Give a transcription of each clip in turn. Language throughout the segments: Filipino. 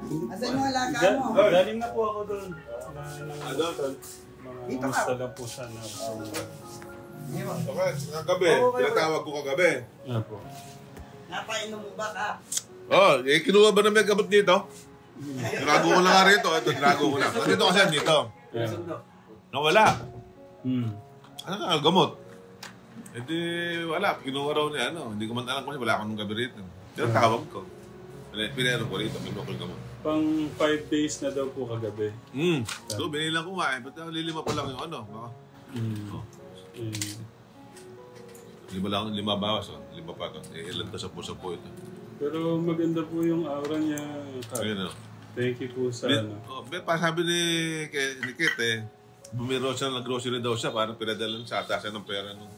Asan yung alaga mo? Galing na po ako doon. Dito Mga ka. lang po sana. Okay, kagabi. Pinatawag ko kagabi. Yan po. Napainom mo ba ka? Kinuha ba na may gamot dito? Tinago ko na nga rito. Ito, tinago ko na. Dito kasi dito. Nawala. Ano ka, gamot? Eh di, wala. Kinuha raw niya, Hindi ko man alam kasi wala akong nung gabi rito. Pero tawag ko. Pinero ko rito, kinuha ko yung gamot. Pang 5 days na daw po kagabi. So, binilang ko nga. Ba't lilima pa lang yung baka. Lima bawas. Lima pa ito. Ilan to sa puso po ito. Pero maganda po yung aura niya. Ayun, Thank you po sa sabi ni Kit bumiro siya ng grocery daw siya, parang pinadala sa atasan ng pera ng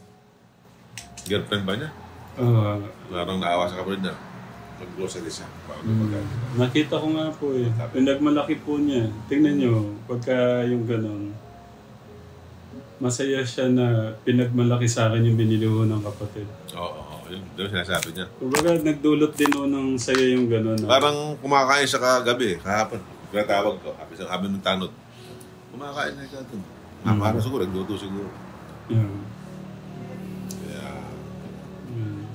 girlfriend ba niya? Parang naawa sa kapatid niya. Mag-grocery siya. Nakita ko nga po Pinagmalaki po niya. Tingnan niyo, pagka yung gano'n, masaya siya na pinagmalaki sa akin yung binili ko ng kapatid. Oo, yun sinasabi niya. Kumbaga, nagdulot din ng saya yung gano'n. Parang kumakain siya kagabi, kahapon. Pinatawag ko, sabi ng tanod. Kumakain na ikaw ito. Parang siguro, nagduto siguro. Yeah.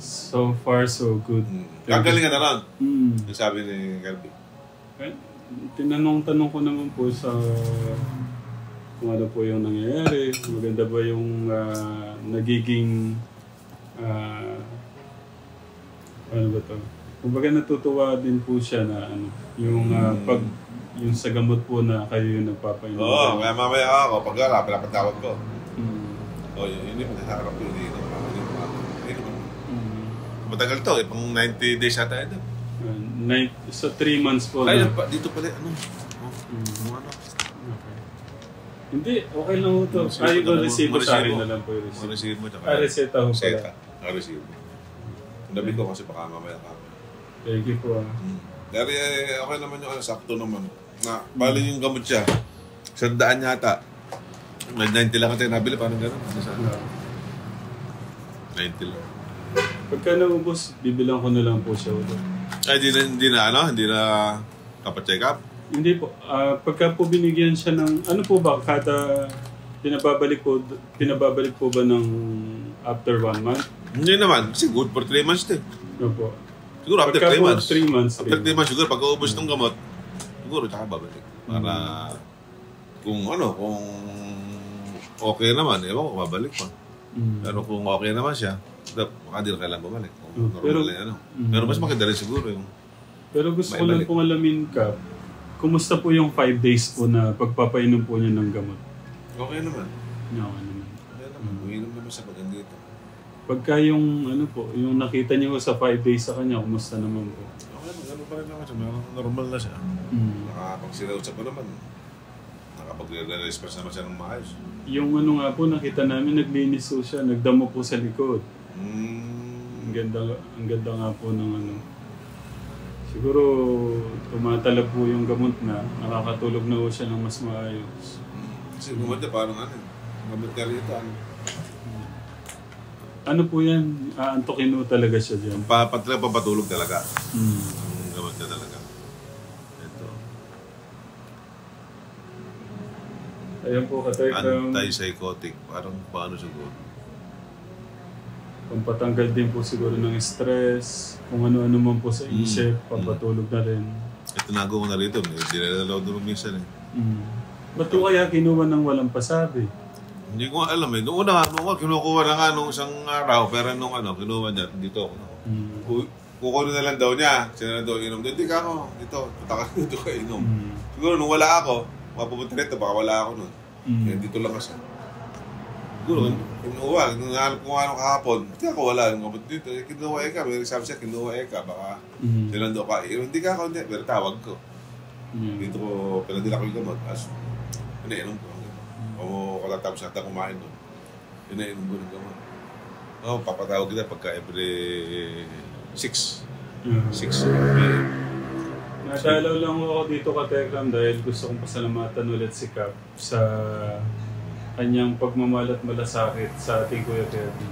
So far, so good. Kagaling ka na ron. Yung sabi ni Kirby. Tinanong-tanong ko naman po sa kung ano po yung nangyayari. Maganda ba yung nagiging ano ba to? Kumbaga natutuwa din po siya na yung pag yung sa gamot po na kayo yung nagpapainom. Oo, kaya mamaya ako, pag wala, pinapatawag ko. Yun yung masasarap yun. Matagal to pang 90 days ata ito. So 3 months po Ay, na. dito pala, Hindi, okay lang po ito. Ay, ko resibo sa akin na lang po yung resibo. Resibo mo. Reseta ho pala. Resibo. Nabi ko kasi baka mamaya ka. Thank you po. Dari, okay naman yung sakto naman. Bali yung gamot siya. 100 yata. May 90 lang tayo nabili, parang gano'n. 90 lang. Pagka naubos, bibilang ko na lang po siya ulit. Ay, hindi na kapacheck up? Hindi po. Pagka po binigyan siya ng, ano po ba, kada pinababalik po ba ng after 1 month? Hindi naman. Kasi good for 3 months din. Ano po? Siguro after 3 months. 3 months. After 3 months, siguro pag uubos ng gamot, siguro tsaka babalik. Para kung okay naman, ewan ko, babalik pa. Pero kung okay naman siya, baka di na kailangan bumalik. Pero mas maganda rin siguro yung... Pero gusto ko lang pong alamin ka, kumusta po yung 5 days po na pagpapainom po niya ng gamot? Okay naman. Okay naman. Uminom naman sa paganda dito. Pagka yung yung nakita niyo sa 5 days sa kanya, kumusta naman po? Okay naman, gano'n pa rin naman siya. Normal na siya. Nakapagsilausap pa naman. Nakapag-response naman siya ng maayos. Yung nga po, nakita namin, naglinis po siya, nagdamo po sa likod. Ang ganda nga po ng Siguro, tumatalab po yung gamot na, nakakatulog na po siya ng mas maayos. Kasi gumanda, parang gamot ka rito, Ano po yan? Aantokin mo talaga siya dyan. Papatulog talaga. Gamot ka talaga. Ito. Ayan po, katekram. Anti-psychotic. Parang paano siguro? Pampatanggal din po siguro ng stress. Kung ano-ano man po sa isip, papatulog na rin. Tinago ko na rito. Dinalalaw doon minsan Ba't po kaya kinuha ng walang pasabi? Hindi ko alam Noong una, kinukuha na nga nung isang araw. Pero nung kinuha niya, dito ako. Kukunin na lang daw niya. Sila na daw inom. Hindi ka ako. Dito, punta ka dito ka inom. Siguro nung wala ako, mapupunta rito, baka wala ako nun. Dito lang kasi. Siguro, kinuha. Nangalap ko nga nung kahapon. Hindi ako wala. Dito, kinuha ka. May sabi siya, kinuha ka. Baka sila daw ka. Hindi ka ako. Pero tawag ko. Dito ko, pinadila ko yung gamot. Pinainom ko. O kalatapos natin kumain nun. Pinainom ko ng gamot. Papatawag kita pagka every 6. 6 p.m. Nadalaw lang ako dito katekram dahil gusto kong pasalamatan ulit si Cap sa kanyang pagmamahal at malasakit sa ating Kuya Kevin.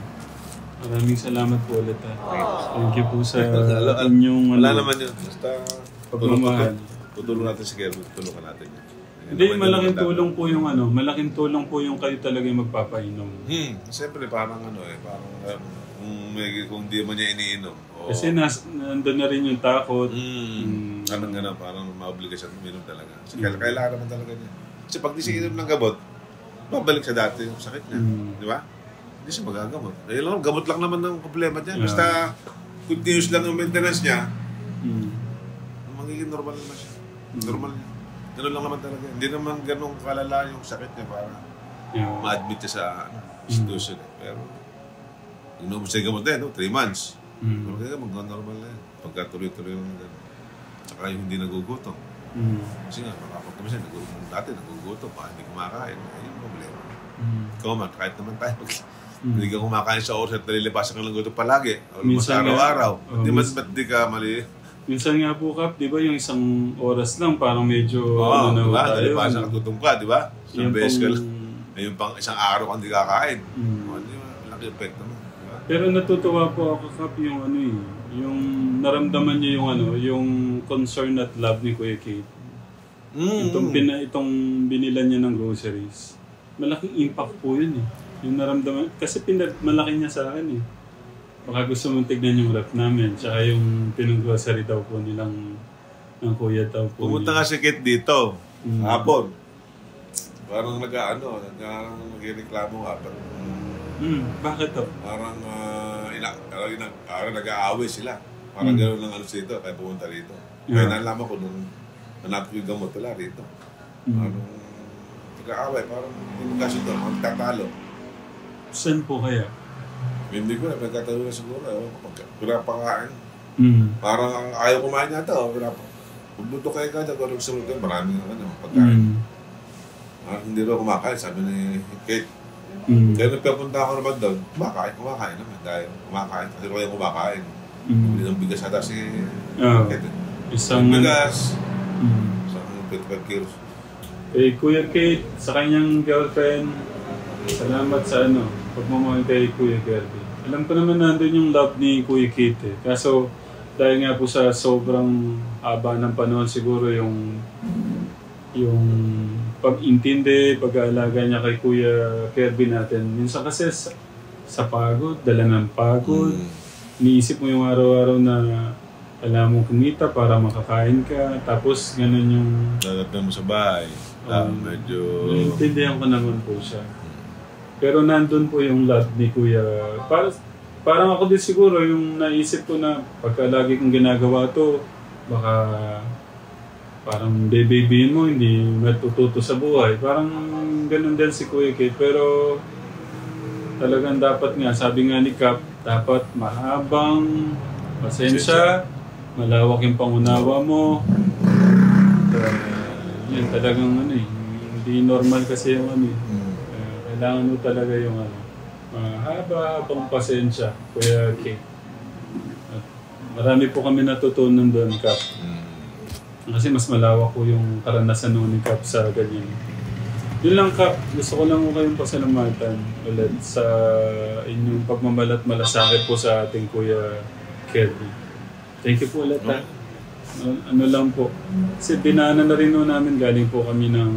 Maraming salamat po ulit. Thank you po sa inyong wala naman yun. Basta pagmamahal. tutulong natin si Kerwin, tutulungan natin yan. Hindi, malaking tulong po yung malaking tulong po yung kayo talaga yung magpapainom. Siyempre parang parang kung di mo niya iniinom. Kasi nandun na rin yung takot. Parang maobligasyon uminom talaga. Kasi kailangan naman talaga niya. Kasi pag di siya inom ng gamot, babalik sa dati yung sakit niya. Di ba? Hindi siya magagamot. Dahil gamot lang naman ang problema niya. Basta continuous lang yung maintenance niya, magiging normal naman siya. Normal niya. Ganun lang naman talaga. Hindi naman ganun kalala yung sakit niya para ma-admit niya sa institution. Pero, inom siya gamot din, 3 months. Kaya mag-normal na yan. Pagka tuloy-tuloy yung gano'n. Tsaka yung hindi nagugutom. Kasi nga, makapag kami siya, dati nagugutom, baka hindi kumakain. Ayun yung problema. Ikaw man, kahit naman tayo, hindi ka kumakain sa oras at nalilipasan ka lang gutom palagi. Minsan araw-araw. Ba't di ka mali? Minsan nga po, Kap, di ba yung isang oras lang, parang medyo diba? Nalipasan ka gutom ka, di ba? Isang beses ka lang. Ayun pang isang araw kang di kakain. Malaki epekto mo. Pero natutuwa po ako, Kap, yung yung naramdaman niyo yung concern at love ni Kuya Kate. Itong binilan niya ng groceries. Malaking impact po yun Yung naramdaman, kasi malaki niya sa akin Baka gusto mong tignan yung rep namin, tsaka yung pinag-grocery daw po nilang ng kuya daw po. Pumunta nga si Kate dito, hapon. Parang nag-reklamo nga. Bakit to? Parang nag-aaway sila. Parang gano'n lang dito, kaya pumunta rito. Kaya nalaman ko nung hanap ko yung gamot wala rito. Parang nag-aaway, parang hindi magkasundo, magtatalo. Saan po kaya? Hindi ko na, magkatalo na siguro. Pinapakain. Parang ayaw kumain yata. Pagbuto kayo ka, kung anong sumunod kayo, maraming pagkain. Hindi rin kumakain, sabi ni Kate. Kaya nagpapunta ako naman doon, kumakain naman. Dahil kumakain, kasi kaya kumakain. Hindi ng bigas ata si Kate. Isang bigas. Isang 25 kilos. Kuya Kate, sa kanyang girlfriend, salamat sa pagmamahal kay Kuya Kirby. Alam ko naman nandun yung love ni Kuya Kate Kaso dahil nga po sa sobrang haba ng panahon siguro yung pag-intindi, pag-aalaga niya kay Kuya Kirby natin. Minsan kasi sa pagod, dala ng pagod. Iniisip mo yung araw-araw na alam mo kumita para makakain ka. Tapos ganun yung... Lalagyan mo sa bahay. Medyo... Naiintindihan ko naman po siya. Pero nandun po yung love ni Kuya. Parang ako din siguro yung naisip ko na pagka lagi kong ginagawa to, baka parang babyhin mo, hindi matututo sa buhay. Parang ganun din si Kuya Kate. Pero talagang dapat nga, sabi nga ni Cap, dapat mahabang pasensya, malawak yung pangunawa mo. Yan talagang hindi normal kasi yung kailangan mo talaga yung mahaba-habang pasensya, Kuya Kate. At marami po kami natutunan doon, Cap. Kasi mas malawak po yung karanasan noon ni Cap sa ganyan. Yun lang, Cap. Gusto ko lang ko kayong pasalamatan ulit sa inyong pagmamalat malasakit po sa ating Kuya Kirby. Thank you po ulit, ha. Ano lang po. Kasi dinaanan na rin namin, galing po kami ng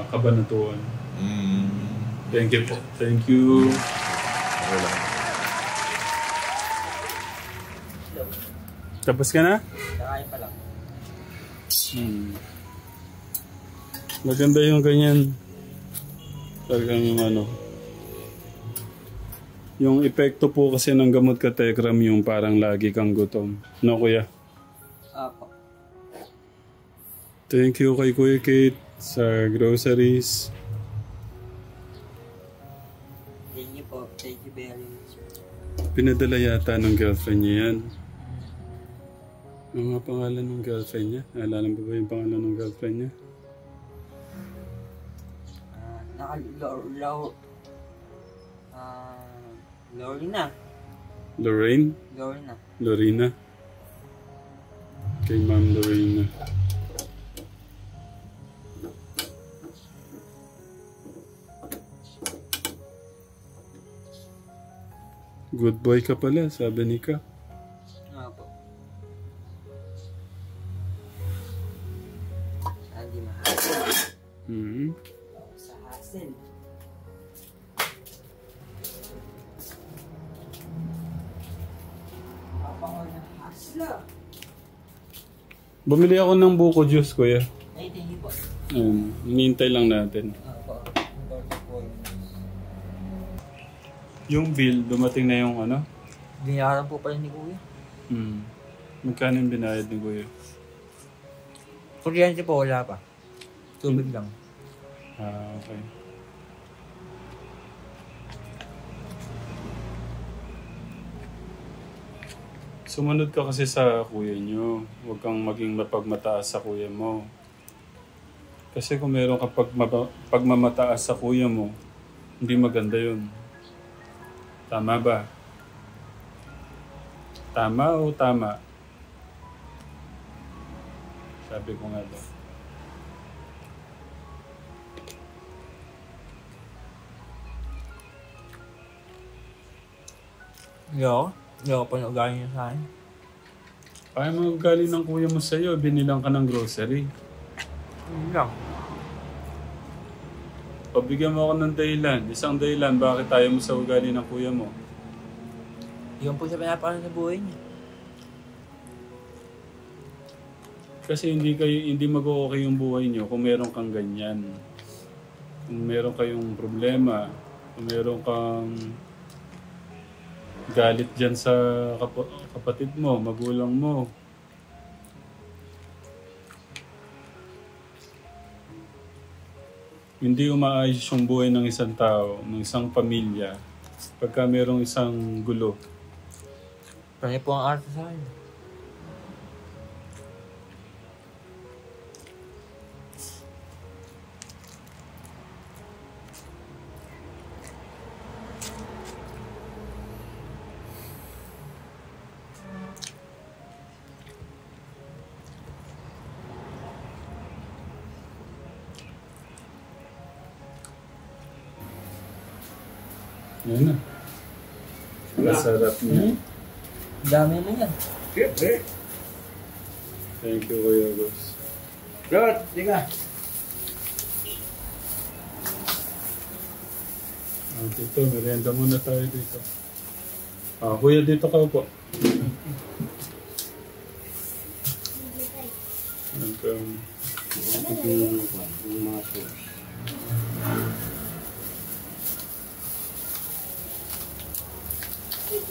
Kabanatuan. Thank you po. Thank you. Tapos ka na? Kakain pa lang. Maganda yung ganyan. Talagang yung yung epekto po kasi ng gamot ka Tekram yung parang lagi kang gutom. No, Kuya? Apo. Thank you kay Kuya Kate sa groceries. Thank you po. Thank you very much. Pinadala yata ng girlfriend niya yan. Ano nga pangalan ng girlfriend niya? Naalala mo ba yung pangalan ng girlfriend niya? Lorena. Lorraine? Lorena. Lorena? Kay Ma'am Lorena. Good boy ka pala, sabi ni Ka. Apo. Hmm. Sa hassle. Papangal ng hassle. Bumili ako ng buko juice, kuya. Ay, thank you po. Hinihintay lang natin. Opo. Yung bill, dumating na yung ano? Binayaran po pala ni Kuya. Magkano yung binayad ni kuya? Kuryente po, wala pa. Tubig lang. Okay. Sumunod ka kasi sa kuya nyo. Huwag kang maging mapagmataas sa kuya mo. Kasi kung meron ka pagmamataas sa kuya mo, hindi maganda yun. Tama ba? Tama o tama? Sabi ko nga ba. Hindi ako pa nag-ugali niya sa akin. Kaya mo galing ng kuya mo sa'yo, binilang ka ng grocery. Hindi lang. O bigyan mo ako ng dahilan. Isang dahilan, bakit tayo mo sa ugali ng kuya mo? Yun po siya pinapano sa buhay niya. Kasi hindi mag-o-okay yung buhay niyo kung meron kang ganyan. Kung meron kayong problema, kung meron kang galit dyan sa kapatid mo, magulang mo. Hindi umaayos yung buhay ng isang tao, ng isang pamilya, pagka merong isang gulo. Panay po ang arte sa akin. Yan na. Masarap niya. Dami mo yan. Siyempre. Thank you, Kuya Gus. Good, tingnan. Dito, merienda muna tayo dito. Kuya, dito ka po.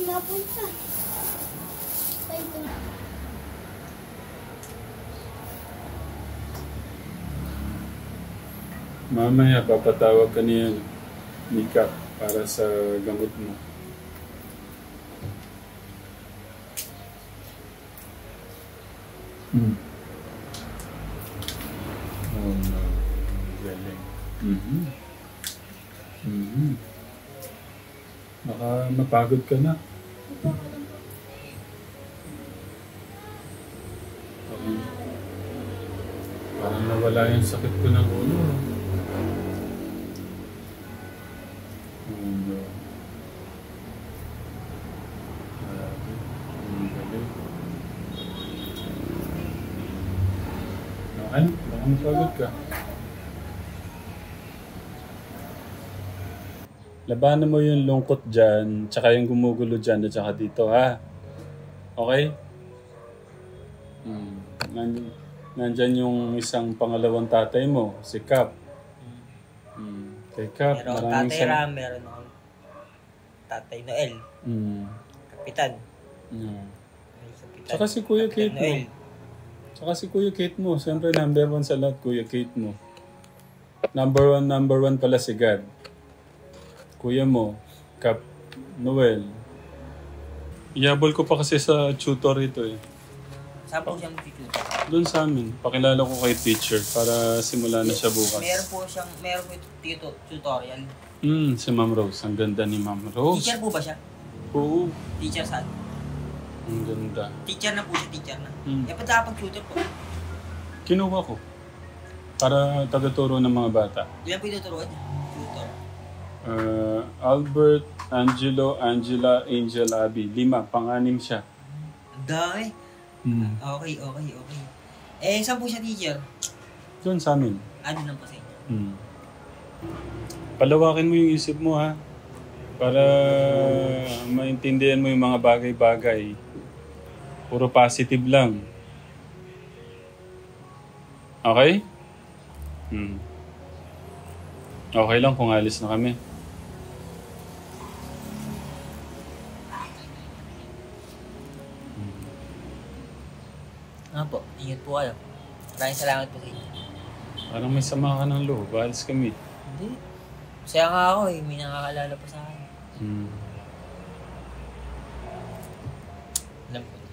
Napunta. Mamaya, papatawag ka niya ni Kap para sa gamot mo. Oh no. Galing. Baka mapagod ka na. Parang nawala yung sakit ko ng ulo. Oh no. Grabe. Ang galing. Ano? Baka mapagod ka. Labanan mo yung lungkot dyan, tsaka yung gumugulo dyan, at tsaka dito, ha? Okay? Nandyan yung isang pangalawang tatay mo, si Kap. Kay Kap, Meron maraming tatay Ram, meron akong tatay Noel. Kapitan. Kapitan. Tsaka si Kuya Kapitan Kate mo. Noel. Tsaka si Kuya Kate mo. Siyempre, number one sa lahat, Kuya Kate mo. Number one pala si God. Kuya mo, Kap Noel. Iyabol ko pa kasi sa tutor ito eh. Saan po siya mag-tutor? Doon sa amin. Pakilala ko kay teacher para simula na siya bukas. Meron po tutorial. Si Ma'am Rose. Ang ganda ni Ma'am Rose. Teacher po ba siya? Oo. Teacher saan? Ang ganda. Teacher na po siya, teacher na. Dapat nakapag-tutor po. Kinuha ko. Para tagaturo ng mga bata. Ilan po yung tuturuan niya? Tutor. Albert, Angelo, Angela, Angel, Abby. 5. Pang-anim siya. Ang dami. Okay. Eh, saan po siya teacher? Doon sa amin. Ano lang po sa inyo? Palawakin mo yung isip mo, ha? Para maintindihan mo yung mga bagay-bagay. Puro positive lang. Okay? Okay lang kung alis na kami. Nga po, ingat po kayo. Maraming salamat po sa inyo. Parang may sama ka ng loob. Alis kami. Hindi. Masaya nga ako eh. May nakakalala po sa akin. Alam ko na.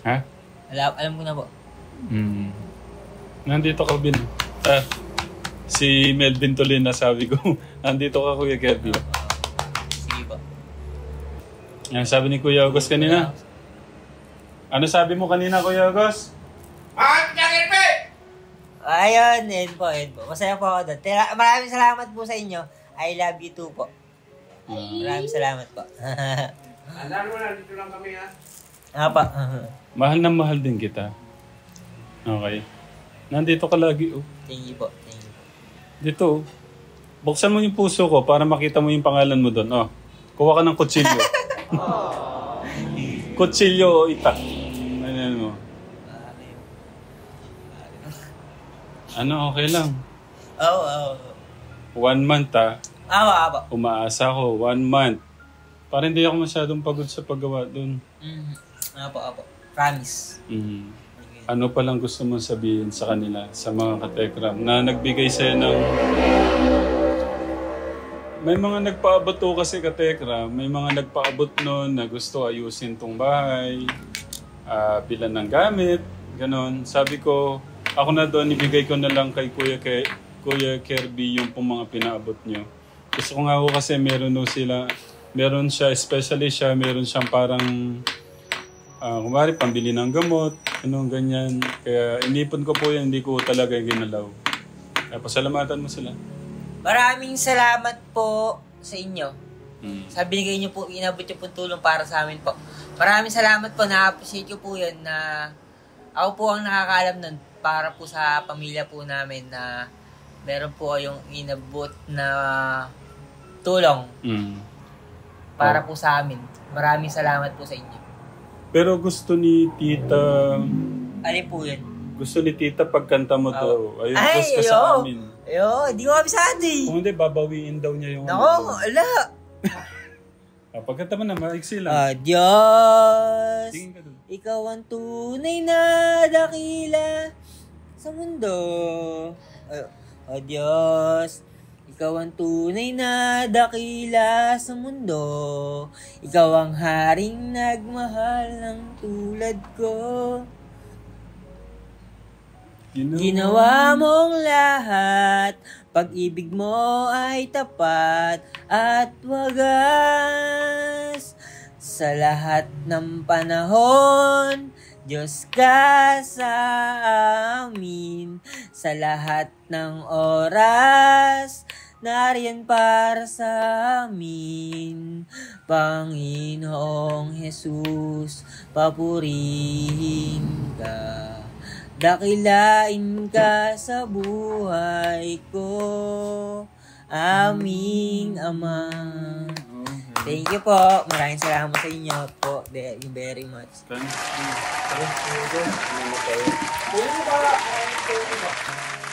Ha? Alam ko na po. Nandito ka, Bin. Si Melvin tuloy na sabi ko. Nandito ka, Kuya Kirby. Sige po. Yan sabi ni Kuya August kanina. Ano sabi mo kanina, Kuya August? Ayun, yun po. Masaya po ako doon. Maraming salamat po sa inyo. I love you too po. Maraming salamat po. Andaan mo na, dito lang kami ha. Apa. Mahal na mahal din kita. Okay. Nandito ka lagi, oh. Thank you po. Thank you. Dito, oh. Buksan mo yung puso ko para makita mo yung pangalan mo doon. Oh. Kuha ka ng kutsilyo. Kutsilyo o itak. Ano mo? Ano, okay lang. Oo. 1 month, ha? Apa. Umaasa ko, 1 month. Para hindi ako masyadong pagod sa paggawa doon. Apa. Promise. Ano palang gusto mong sabihin sa kanila, sa mga katekram, na nagbigay sa'yo ng... May mga nagpaabot to kasi katekram, may mga nagpaabot noon na gusto ayusin tong bahay, bilan ng gamit, ganon. Sabi ko, ako na doon, ibigay ko na lang kay Kuya Kirby yung pong mga pinaabot nyo. Gusto ko nga ako kasi meron siya, especially siya, meron siyang parang, kumari, pambili ng gamot, ganyan. Kaya inipon ko po yan, hindi ko talaga ginalaw. Kaya pasalamatan mo sila. Maraming salamat po sa inyo. Sabi binigay niyo po, inabot niyo po tulong para sa amin po. Maraming salamat po, na-appreciate ko po yan na ako po ang nakakaalam nun para po sa pamilya po namin na meron po yung inabot na tulong para po sa amin. Maraming salamat po sa inyo. Pero gusto ni Tita... Alin po yun? Gusto ni Tita pagkanta mo daw. Ayun, Ay, gusto sa amin. Di ko kabisado eh. Kung hindi, babawiin daw niya yung... Nako, ala. Pagkanta mo na, maiksi lang. Diyos, Tingin ka doon. ikaw ang tunay na dakila sa mundo. Diyos, ikaw ang tunay na dakila sa mundo. Ikaw ang haring nagmahal ng tulad ko. Ginawa mong lahat, pag-ibig mo ay tapat at wagas. Sa lahat ng panahon, Diyos ka sa amin. Sa lahat ng oras, nariyan para sa amin. Panginoong Jesus, papurihin ka. Dakilain ka sa buhay ko, aming Ama. Thank you po. Maraming salamat sa inyo po. Very much. Thank you. Thank you.